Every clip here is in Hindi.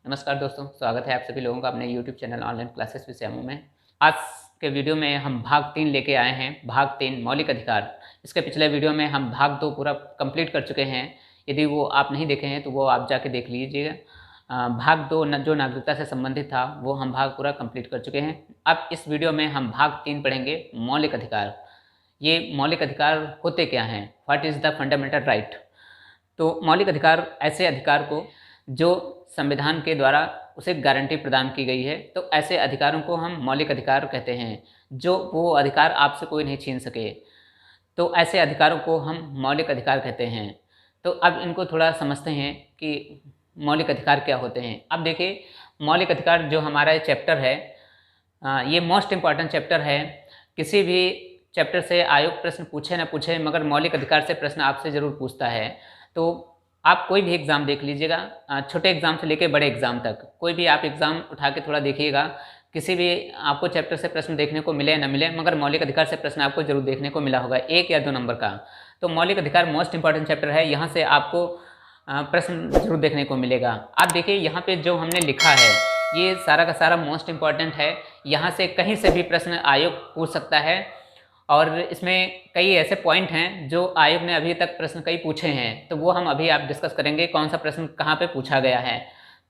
नमस्कार दोस्तों, स्वागत है आप सभी लोगों का अपने YouTube channel online classes with Shyamu में। आज के वीडियो में हम भाग 3 लेके आए हैं। भाग 3 मौलिक अधिकार। इसके पिछले वीडियो में हम भाग 2 पूरा कंप्लीट कर चुके हैं। यदि वो आप नहीं देखे हैं तो वो आप जाके देख लीजिएगा। भाग 2 जो नागरिकता से संबंधित था वो हम भाग पूरा कंप्लीट कर चुके हैं। अब इस वीडियो में हम भाग 3 पढ़ेंगे, मौलिक अधिकार। ये मौलिक अधिकार होते क्या हैं, what is the fundamental right. तो मौलिक अधिकार ऐसे अधिकार को जो संविधान के द्वारा उसे गारंटी प्रदान की गई है, तो ऐसे अधिकारों को हम मौलिक अधिकार कहते हैं। जो वो अधिकार आपसे कोई नहीं छीन सके, तो ऐसे अधिकारों को हम मौलिक अधिकार कहते हैं। तो अब इनको थोड़ा समझते हैं कि मौलिक अधिकार क्या होते हैं। अब देखिए, मौलिक अधिकार जो हमारा चैप्टर है, ये मोस्ट इम्पॉर्टेंट चैप्टर है। किसी भी चैप्टर से आयोग प्रश्न पूछे ना पूछे, मगर मौलिक अधिकार से प्रश्न आपसे ज़रूर पूछता है। तो आप कोई भी एग्ज़ाम देख लीजिएगा, छोटे एग्ज़ाम से लेकर बड़े एग्ज़ाम तक, कोई भी आप एग्ज़ाम उठा के थोड़ा देखिएगा, किसी भी आपको चैप्टर से प्रश्न देखने को मिले ना मिले, मगर मौलिक अधिकार से प्रश्न आपको जरूर देखने को मिला होगा, 1 या 2 नंबर का। तो मौलिक अधिकार मोस्ट इंपॉर्टेंट चैप्टर है, यहाँ से आपको प्रश्न जरूर देखने को मिलेगा। आप देखिए, यहाँ पे जो हमने लिखा है ये सारा का सारा मोस्ट इम्पॉर्टेंट है। यहाँ से कहीं से भी प्रश्न आयोग पूछ सकता है, और इसमें कई ऐसे पॉइंट हैं जो आयोग ने अभी तक प्रश्न कई पूछे हैं, तो वो हम अभी आप डिस्कस करेंगे कौन सा प्रश्न कहाँ पे पूछा गया है।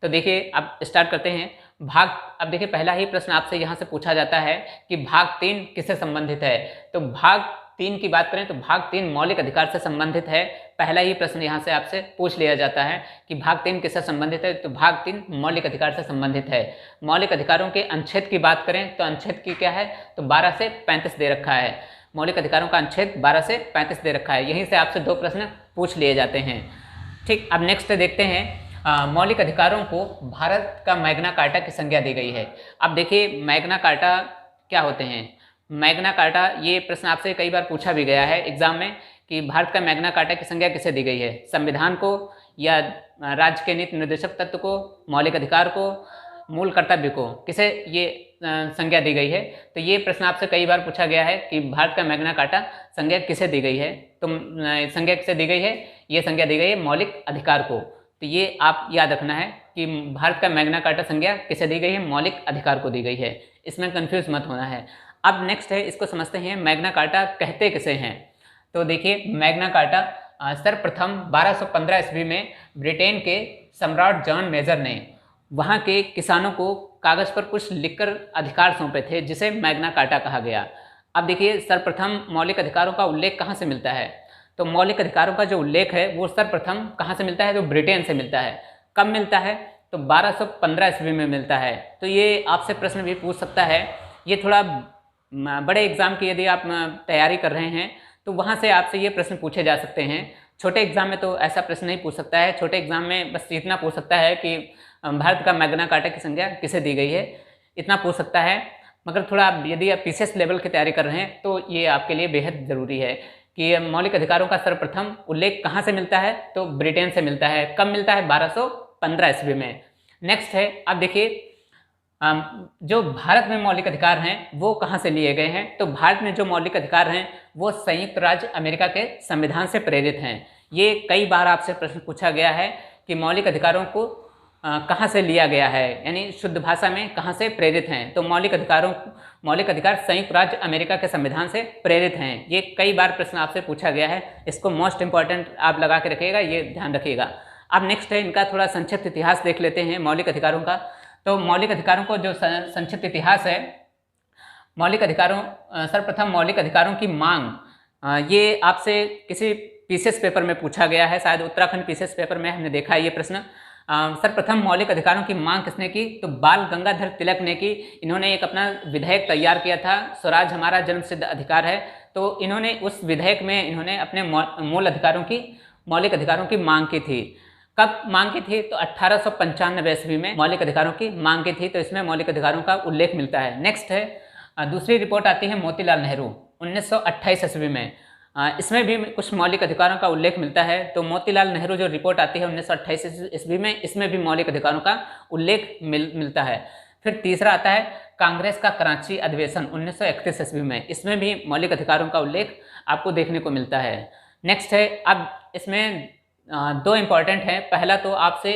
तो देखिए, अब स्टार्ट करते हैं भाग। अब देखिए, पहला ही प्रश्न आपसे यहाँ से पूछा जाता है कि भाग 3 किससे संबंधित है। तो भाग 3 की बात करें तो भाग 3 मौलिक अधिकार से संबंधित है। पहला ही प्रश्न यहाँ से आपसे पूछ लिया जाता है कि भाग 3 किससे संबंधित है। तो भाग 3 मौलिक अधिकार से संबंधित है। मौलिक अधिकारों के अनुच्छेद की बात करें तो अनुच्छेद की क्या है, तो 12 से 35 दे रखा है। मौलिक अधिकारों का अनुच्छेद 12 से 35 दे रखा है। यहीं से आपसे 2 प्रश्न पूछ लिए जाते हैं। ठीक, अब नेक्स्ट देखते हैं, मौलिक अधिकारों को भारत का मैग्ना कार्टा की संज्ञा दी गई है। अब देखिए, मैग्ना कार्टा क्या होते हैं। मैग्ना कार्टा, ये प्रश्न आपसे कई बार पूछा भी गया है एग्जाम में कि भारत का मैग्ना कार्टा की संज्ञा किसे दी गई है, संविधान को, या राज्य के नीति निर्देशक तत्व को, मौलिक अधिकार को, मूल कर्तव्य को, किसे ये संज्ञा दी गई है। तो ये प्रश्न आपसे कई बार पूछा गया है कि भारत का मैग्ना कार्टा संज्ञा किसे दी गई है। तो संज्ञा किसे दी गई है, ये संज्ञा दी गई है मौलिक अधिकार को। तो ये आप याद रखना है कि भारत का मैग्ना कार्टा संज्ञा किसे दी गई है, मौलिक अधिकार को दी गई है। इसमें कंफ्यूज मत होना है। अब नेक्स्ट है, इसको समझते हैं मैग्ना कार्टा कहते किसे हैं। तो देखिए, मैग्ना कार्टा सर्वप्रथम 1215 ईस्वी में ब्रिटेन के सम्राट जॉन मेजर ने वहाँ के किसानों को कागज़ पर कुछ लिखकर अधिकार सौंपे थे, जिसे मैग्ना कार्टा कहा गया। अब देखिए, सर्वप्रथम मौलिक अधिकारों का उल्लेख कहाँ से मिलता है। तो मौलिक अधिकारों का जो उल्लेख है वो सर्वप्रथम कहाँ से मिलता है, तो ब्रिटेन से मिलता है। कब मिलता है, तो 1215 ईस्वी में मिलता है। तो ये आपसे प्रश्न भी पूछ सकता है। ये थोड़ा बड़े एग्जाम की यदि आप तैयारी कर रहे हैं तो वहाँ से आपसे ये प्रश्न पूछे जा सकते हैं। छोटे एग्जाम में तो ऐसा प्रश्न नहीं पूछ सकता है। छोटे एग्जाम में बस इतना पूछ सकता है कि भारत का मैग्ना कार्टा की संज्ञा किसे दी गई है, इतना पूछ सकता है। मगर थोड़ा यदि आप पीसीएस लेवल की तैयारी कर रहे हैं तो ये आपके लिए बेहद ज़रूरी है कि मौलिक अधिकारों का सर्वप्रथम उल्लेख कहाँ से मिलता है, तो ब्रिटेन से मिलता है। कब मिलता है, 1215 ईस्वी में। नेक्स्ट है, अब देखिए, जो भारत में मौलिक अधिकार हैं वो कहाँ से लिए गए हैं। तो भारत में जो मौलिक अधिकार हैं वो संयुक्त राज्य अमेरिका के संविधान से प्रेरित हैं। ये कई बार आपसे प्रश्न पूछा गया है कि मौलिक अधिकारों को कहाँ से लिया गया है, यानी शुद्ध भाषा में कहाँ से प्रेरित हैं। तो मौलिक अधिकार संयुक्त राज्य अमेरिका के संविधान से प्रेरित हैं। ये कई बार प्रश्न आपसे पूछा गया है। इसको मोस्ट इंपॉर्टेंट आप लगा के रखिएगा, ये ध्यान रखिएगा। अब नेक्स्ट है, इनका थोड़ा संक्षिप्त इतिहास देख लेते हैं मौलिक अधिकारों का। तो मौलिक अधिकारों को जो संक्षिप्त इतिहास है, सर्वप्रथम मौलिक अधिकारों की मांग, ये आपसे किसी पीसीएस पेपर में पूछा गया है, शायद उत्तराखंड पीसीएस पेपर में हमने देखा है ये प्रश्न। सर्वप्रथम मौलिक अधिकारों की मांग किसने की, तो बाल गंगाधर तिलक ने की। इन्होंने एक अपना विधेयक तैयार किया था, स्वराज हमारा जन्मसिद्ध अधिकार है। तो इन्होंने उस विधेयक में इन्होंने अपने मौलिक अधिकारों की मांग की थी। कब मांग की थी, तो 1895 ईस्वी में मौलिक अधिकारों की मांग की थी। तो इसमें मौलिक अधिकारों का उल्लेख मिलता है। नेक्स्ट है, दूसरी रिपोर्ट आती है मोतीलाल नेहरू 1928 ईस्वी में। इसमें भी कुछ मौलिक अधिकारों का उल्लेख मिलता है। तो मोतीलाल नेहरू जो रिपोर्ट आती है 1928 ईस्वी में, इसमें भी मौलिक अधिकारों का उल्लेख मिलता है। फिर तीसरा आता है कांग्रेस का कराची अधिवेशन 1931 ईस्वी में। इसमें भी मौलिक अधिकारों का उल्लेख आपको देखने को मिलता है। नेक्स्ट है, अब इसमें 2 इम्पॉर्टेंट हैं। पहला तो आपसे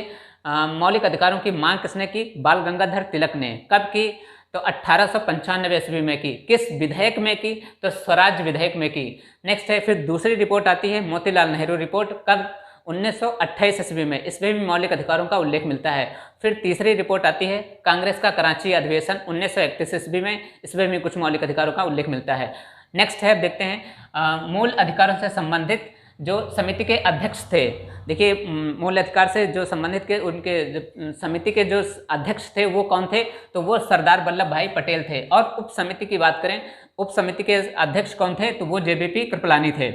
मौलिक अधिकारों की मांग किसने की? बाल गंगाधर तिलक ने। कब की? तो 1895 ईस्वी में की। किस विधेयक में की? तो स्वराज विधेयक में की। नेक्स्ट है, फिर दूसरी रिपोर्ट आती है मोतीलाल नेहरू रिपोर्ट। कब? 1928 ईस्वी में। इसमें भी मौलिक अधिकारों का उल्लेख मिलता है। फिर तीसरी रिपोर्ट आती है कांग्रेस का कराची अधिवेशन 1931 ईस्वी में। इसमें भी कुछ मौलिक अधिकारों का उल्लेख मिलता है। नेक्स्ट है, देखते हैं मूल अधिकारों से संबंधित जो समिति के अध्यक्ष थे। देखिए, मूल अधिकार से जो संबंधित के उनके समिति के जो अध्यक्ष थे वो कौन थे? तो वो सरदार वल्लभ भाई पटेल थे। और उप समिति की बात करें, उप समिति के अध्यक्ष कौन थे? तो वो जेबीपी कृपलानी थे।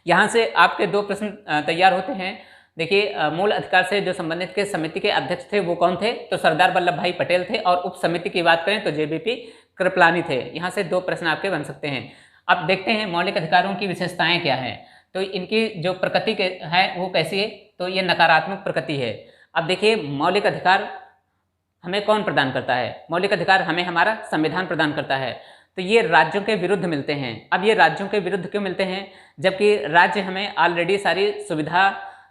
यहाँ से आपके दो प्रश्न तैयार होते हैं। देखिए, मूल अधिकार से जो संबंधित के समिति के अध्यक्ष थे वो कौन थे? तो सरदार वल्लभ भाई पटेल थे। और उप समिति की बात करें तो जेबीपी कृपलानी थे। यहाँ से दो प्रश्न आपके बन सकते हैं। अब देखते हैं मौलिक अधिकारों की विशेषताएं क्या हैं। तो इनकी जो प्रकृति के है वो कैसी है? तो ये नकारात्मक प्रकृति है। अब देखिए, मौलिक अधिकार हमें कौन प्रदान करता है? मौलिक अधिकार हमें हमारा संविधान प्रदान करता है। तो ये राज्यों के विरुद्ध मिलते हैं। अब ये राज्यों के विरुद्ध क्यों मिलते हैं? जबकि राज्य हमें ऑलरेडी सारी सुविधा,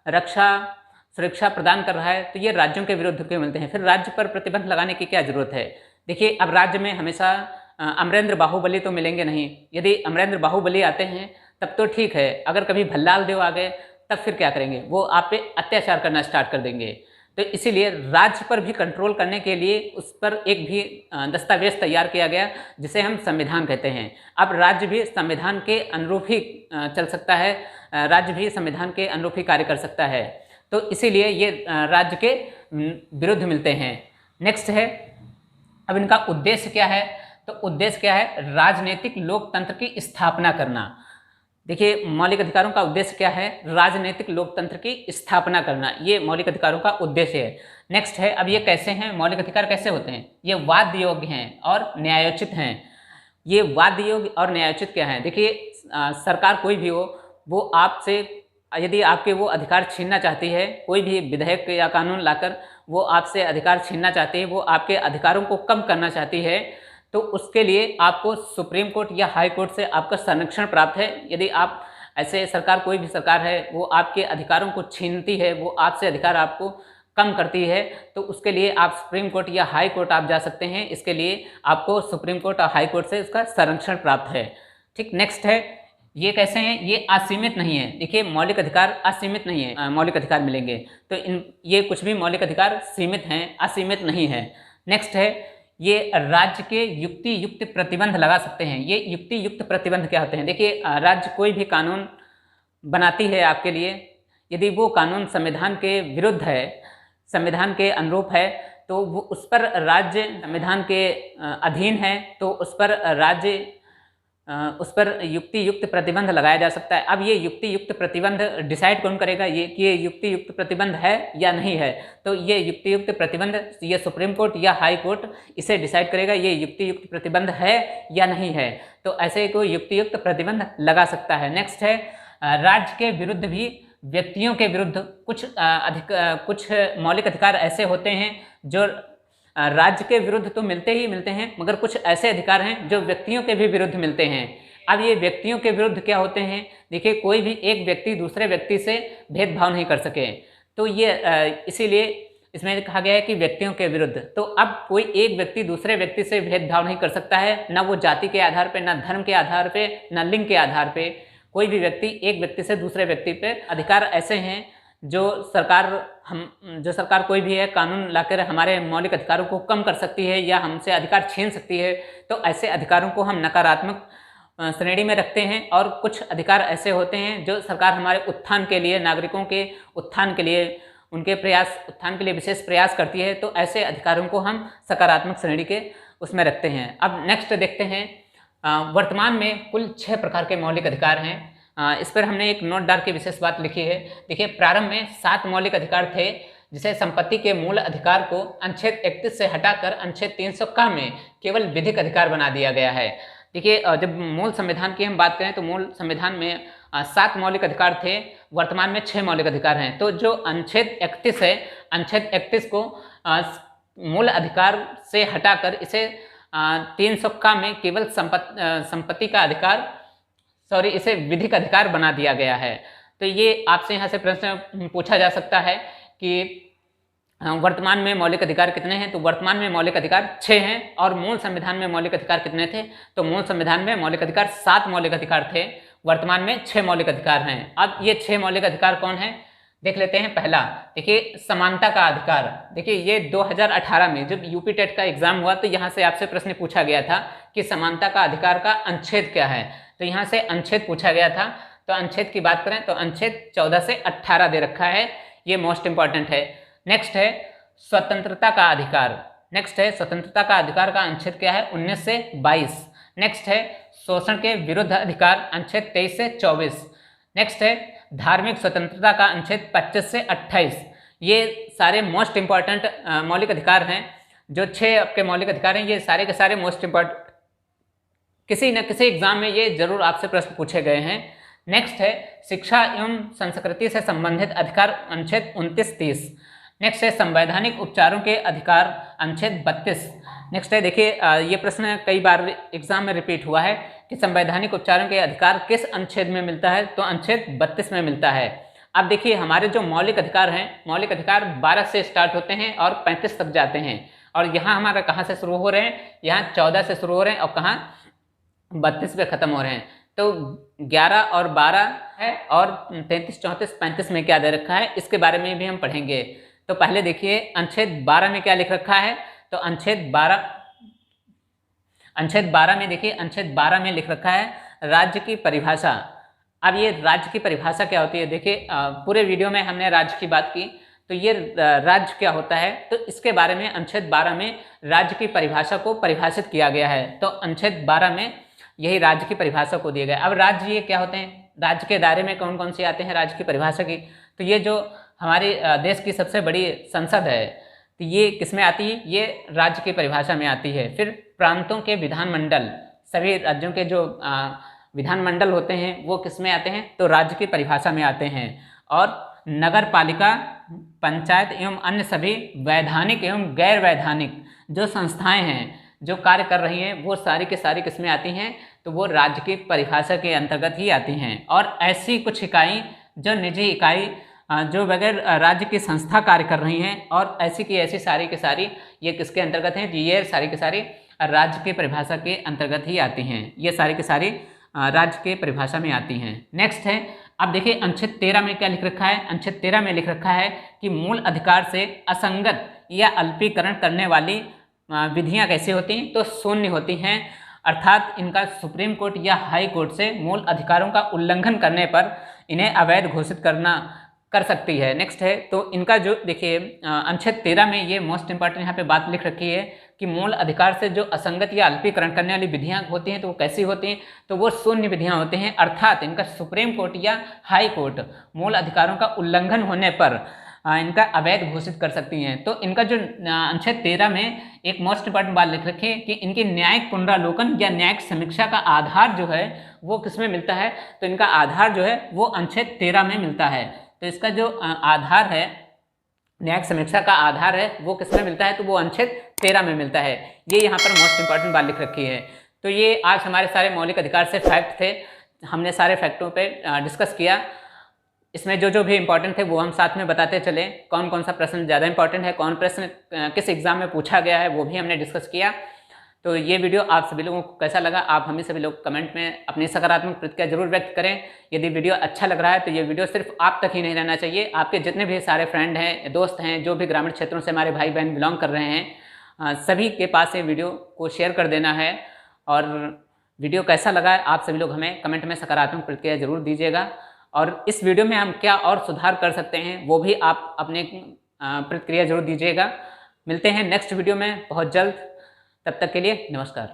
रक्षा, सुरक्षा प्रदान कर रहा है, तो ये राज्यों के विरुद्ध क्यों मिलते हैं? फिर राज्य पर प्रतिबंध लगाने की क्या जरूरत है? देखिए, अब राज्य में हमेशा अमरेंद्र बाहुबली तो मिलेंगे नहीं। यदि अमरेंद्र बाहुबली आते हैं तब तो ठीक है, अगर कभी भल्लाल देव आ गए तब फिर क्या करेंगे? वो आप पे अत्याचार करना स्टार्ट कर देंगे। तो इसीलिए राज्य पर भी कंट्रोल करने के लिए उस पर एक भी दस्तावेज तैयार किया गया जिसे हम संविधान कहते हैं। अब राज्य भी संविधान के अनुरूप ही चल सकता है, राज्य भी संविधान के अनुरूप ही कार्य कर सकता है। तो इसीलिए ये राज्य के विरुद्ध मिलते हैं। नेक्स्ट है, अब इनका उद्देश्य क्या है? तो उद्देश्य क्या है? राजनीतिक लोकतंत्र की स्थापना करना। देखिए, मौलिक अधिकारों का उद्देश्य क्या है? राजनीतिक लोकतंत्र की स्थापना करना, ये मौलिक अधिकारों का उद्देश्य है। नेक्स्ट है, अब ये कैसे हैं? मौलिक अधिकार कैसे होते हैं? ये वाद्य योग्य हैं और न्यायोचित हैं। ये वाद्य योग्य और न्यायोचित क्या है? देखिए, सरकार कोई भी हो, वो आपसे यदि आपके वो अधिकार छीनना चाहती है, कोई भी विधेयक या कानून लाकर वो आपसे अधिकार छीनना चाहती है, वो आपके अधिकारों को कम करना चाहती है, तो उसके लिए आपको सुप्रीम कोर्ट या हाई कोर्ट से आपका संरक्षण प्राप्त है। यदि आप ऐसे सरकार, कोई भी सरकार है, वो आपके अधिकारों को छीनती है, वो आपसे अधिकार आपको कम करती है, तो उसके लिए आप सुप्रीम कोर्ट या हाई कोर्ट आप जा सकते हैं। इसके लिए आपको सुप्रीम कोर्ट और हाई कोर्ट से उसका संरक्षण प्राप्त है। ठीक, नेक्स्ट है, ये कैसे हैं? ये असीमित नहीं है। देखिए, मौलिक अधिकार असीमित नहीं है, मौलिक अधिकार मिलेंगे तो ये कुछ भी मौलिक अधिकार सीमित हैं, असीमित नहीं है। नेक्स्ट है, ये राज्य के युक्ति युक्त प्रतिबंध लगा सकते हैं। ये युक्ति युक्त प्रतिबंध क्या होते हैं? देखिए, राज्य कोई भी कानून बनाती है आपके लिए, यदि वो कानून संविधान के विरुद्ध है, संविधान के अनुरूप है, तो वो उस पर राज्य संविधान के अधीन है, तो उस पर राज्य उस पर युक्ति युक्त प्रतिबंध लगाया जा सकता है। अब ये युक्ति युक्त प्रतिबंध डिसाइड कौन करेगा ये कि ये युक्ति युक्त प्रतिबंध है या नहीं है? तो ये युक्ति युक्त प्रतिबंध ये सुप्रीम कोर्ट या हाई कोर्ट इसे डिसाइड करेगा, ये युक्ति युक्त प्रतिबंध है या नहीं है। तो ऐसे कोई युक्ति युक्त प्रतिबंध लगा सकता है। नेक्स्ट है, राज्य के विरुद्ध भी व्यक्तियों के विरुद्ध कुछ मौलिक अधिकार ऐसे होते हैं जो राज्य के विरुद्ध तो मिलते ही मिलते हैं, मगर कुछ ऐसे अधिकार हैं जो व्यक्तियों के भी विरुद्ध मिलते हैं। अब ये व्यक्तियों के विरुद्ध क्या होते हैं? देखिए, कोई भी एक व्यक्ति दूसरे व्यक्ति से भेदभाव नहीं कर सके, तो ये इसीलिए इसमें कहा गया है कि व्यक्तियों के विरुद्ध। तो अब कोई एक व्यक्ति दूसरे व्यक्ति से भेदभाव नहीं कर सकता है, ना वो जाति के आधार पे, ना धर्म के आधार पे, ना लिंग के आधार पे। कोई भी व्यक्ति एक व्यक्ति से दूसरे व्यक्ति पे अधिकार ऐसे हैं जो सरकार कोई भी है कानून लाकर हमारे मौलिक अधिकारों को कम कर सकती है या हमसे अधिकार छीन सकती है, तो ऐसे अधिकारों को हम नकारात्मक श्रेणी में रखते हैं। और कुछ अधिकार ऐसे होते हैं जो सरकार हमारे उत्थान के लिए, नागरिकों के उत्थान के लिए, उनके उत्थान के लिए विशेष प्रयास करती है, तो ऐसे अधिकारों को हम सकारात्मक श्रेणी के उसमें रखते हैं। अब नेक्स्ट देखते हैं, वर्तमान में कुल 6 प्रकार के मौलिक अधिकार हैं। इस पर हमने एक नोट डाल के विशेष बात लिखी है। देखिए, प्रारंभ में 7 मौलिक अधिकार थे, जिसे संपत्ति के मूल अधिकार को अनुच्छेद 31 से हटाकर अनुच्छेद 300 में केवल विधिक अधिकार बना दिया गया है। देखिए, जब मूल संविधान की हम बात करें तो मूल संविधान में 7 मौलिक अधिकार थे, वर्तमान में 6 मौलिक अधिकार हैं। तो जो अनुच्छेद 31 है, अनुच्छेद 31 को मूल अधिकार से हटाकर इसे 300 में केवल संपत्ति का अधिकार, इसे विधिक अधिकार बना दिया गया है। तो ये आपसे यहाँ से प्रश्न पूछा जा सकता है कि वर्तमान में मौलिक अधिकार कितने हैं? तो वर्तमान में मौलिक अधिकार 6 हैं। और मूल संविधान में मौलिक अधिकार कितने थे? तो मूल संविधान में मौलिक अधिकार 7 मौलिक अधिकार थे, वर्तमान में 6 मौलिक अधिकार हैं। अब ये 6 मौलिक अधिकार कौन है देख लेते हैं। पहला देखिए समानता का अधिकार। देखिए ये 2018 में जब यूपी टेट का एग्जाम हुआ तो यहाँ से आपसे प्रश्न पूछा गया था कि समानता का अधिकार का अनुच्छेद क्या है, तो यहाँ से अनुच्छेद पूछा गया था। तो अनुच्छेद की बात करें तो अनुच्छेद 14 से 18 दे रखा है, ये मोस्ट इंपॉर्टेंट है। नेक्स्ट है स्वतंत्रता का अधिकार। नेक्स्ट है स्वतंत्रता का अधिकार का अनुच्छेद क्या है? 19 से 22। नेक्स्ट है शोषण के विरुद्ध अधिकार, अनुच्छेद 23 से 24। नेक्स्ट है धार्मिक स्वतंत्रता का अनुच्छेद 25 से 28। ये सारे मोस्ट इंपॉर्टेंट मौलिक अधिकार हैं। जो 6 आपके मौलिक अधिकार हैं ये सारे के सारे मोस्ट इंपॉर्टेंट, किसी न किसी एग्जाम में ये जरूर आपसे प्रश्न पूछे गए हैं। नेक्स्ट है शिक्षा एवं संस्कृति से संबंधित अधिकार, अनुच्छेद 29-30। नेक्स्ट है संवैधानिक उपचारों के अधिकार, अनुच्छेद 32। नेक्स्ट है देखिए ये प्रश्न कई बार एग्जाम में रिपीट हुआ है कि संवैधानिक उपचारों के अधिकार किस अनुच्छेद में मिलता है? तो अनुच्छेद 32 में मिलता है। अब देखिए हमारे जो मौलिक अधिकार हैं, मौलिक अधिकार 12 से स्टार्ट होते हैं और 35 तक जाते हैं। और यहाँ हमारा कहाँ से शुरू हो रहे हैं? यहाँ 14 से शुरू हो रहे हैं और कहाँ 32 पे खत्म हो रहे हैं। तो 11 और 12 है और 33, 34, 35 में क्या दे रखा है इसके बारे में भी हम पढ़ेंगे। तो पहले देखिए अनुच्छेद 12 में क्या लिख रखा है? तो अनुच्छेद 12 में देखिए, अनुच्छेद 12 में लिख रखा है राज्य की परिभाषा। अब ये राज्य की परिभाषा क्या होती है? देखिए पूरे वीडियो में हमने राज्य की बात की, तो ये राज्य क्या होता है तो इसके बारे में अनुच्छेद 12 में राज्य की परिभाषा को परिभाषित किया गया है। तो अनुच्छेद 12 में यही राज्य की परिभाषा को दिया गया। अब राज्य ये क्या होते हैं? राज्य के दायरे में कौन कौन से आते हैं राज्य की परिभाषा की? तो ये जो हमारे देश की सबसे बड़ी संसद है तो ये किसमें आती है? ये राज्य की परिभाषा में आती है। फिर प्रांतों के विधानमंडल, सभी राज्यों के जो विधानमंडल होते हैं वो किसमें आते हैं? तो राज्य की परिभाषा में आते हैं। और नगर पालिका, पंचायत एवं अन्य सभी वैधानिक एवं गैर वैधानिक जो संस्थाएं हैं जो कार्य कर रही हैं वो सारी के सारी किसमें आती हैं? तो वो राज्य की परिभाषा के अंतर्गत ही आती हैं। और ऐसी कुछ इकाई जो निजी इकाई जो बगैर राज्य की संस्था कार्य कर रही हैं और ऐसी की ऐसी सारी की सारी ये किसके अंतर्गत हैं? ये सारी की सारी राज्य की परिभाषा के अंतर्गत ही आती हैं। ये सारी की सारी राज्य के परिभाषा में आती हैं। नेक्स्ट है अब देखिए अनुच्छेद 13 में क्या लिख रखा है? अनुच्छेद 13 में लिख रखा है कि मूल अधिकार से असंगत या अल्पीकरण करने वाली विधियां कैसी होती हैं? तो शून्य होती हैं, अर्थात इनका सुप्रीम कोर्ट या हाई कोर्ट से मूल अधिकारों का उल्लंघन करने पर इन्हें अवैध घोषित कर सकती है। नेक्स्ट है तो इनका जो देखिए अनुच्छेद 13 में ये मोस्ट इंपॉर्टेंट यहाँ पे बात लिख रखी है कि मूल अधिकार से जो असंगत या अल्पीकरण करने वाली विधियां होती हैं तो वो कैसी होती हैं? तो वो शून्य विधियां होती हैं, अर्थात इनका सुप्रीम कोर्ट या हाई कोर्ट मूल अधिकारों का उल्लंघन होने पर इनका अवैध घोषित कर सकती हैं। तो इनका जो अनुच्छेद 13 में एक मोस्ट इंपॉर्टेंट बात लिख रखी है कि इनकी न्यायिक पुनरावलोकन या न्यायिक समीक्षा का आधार जो है वो किसमें मिलता है? तो इनका आधार जो है वो अनुच्छेद 13 में मिलता है। तो इसका जो आधार है, न्यायिक समीक्षा का आधार है वो किसमें मिलता है? तो वो अनुच्छेद 13 में मिलता है। ये यहाँ पर मोस्ट इंपॉर्टेंट बात लिख रखी है। तो ये आज हमारे सारे मौलिक अधिकार से फैक्ट थे, हमने सारे फैक्टों पे डिस्कस किया। इसमें जो जो भी इंपॉर्टेंट थे वो हम साथ में बताते चले, कौन कौन सा प्रश्न ज़्यादा इंपॉर्टेंट है, कौन प्रश्न किस एग्जाम में पूछा गया है वो भी हमने डिस्कस किया। तो ये वीडियो आप सभी लोगों को कैसा लगा आप हमें सभी लोग कमेंट में अपनी सकारात्मक प्रतिक्रिया जरूर व्यक्त करें। यदि वीडियो अच्छा लग रहा है तो ये वीडियो सिर्फ आप तक ही नहीं रहना चाहिए, आपके जितने भी सारे फ्रेंड हैं, दोस्त हैं, जो भी ग्रामीण क्षेत्रों से हमारे भाई बहन बिलोंग कर रहे हैं, सभी के पास ये वीडियो को शेयर कर देना है। और वीडियो कैसा लगा है आप सभी लोग हमें कमेंट में सकारात्मक प्रतिक्रिया जरूर दीजिएगा। और इस वीडियो में हम क्या और सुधार कर सकते हैं वो भी आप अपने प्रतिक्रिया जरूर दीजिएगा। मिलते हैं नेक्स्ट वीडियो में बहुत जल्द, तब तक के लिए नमस्कार।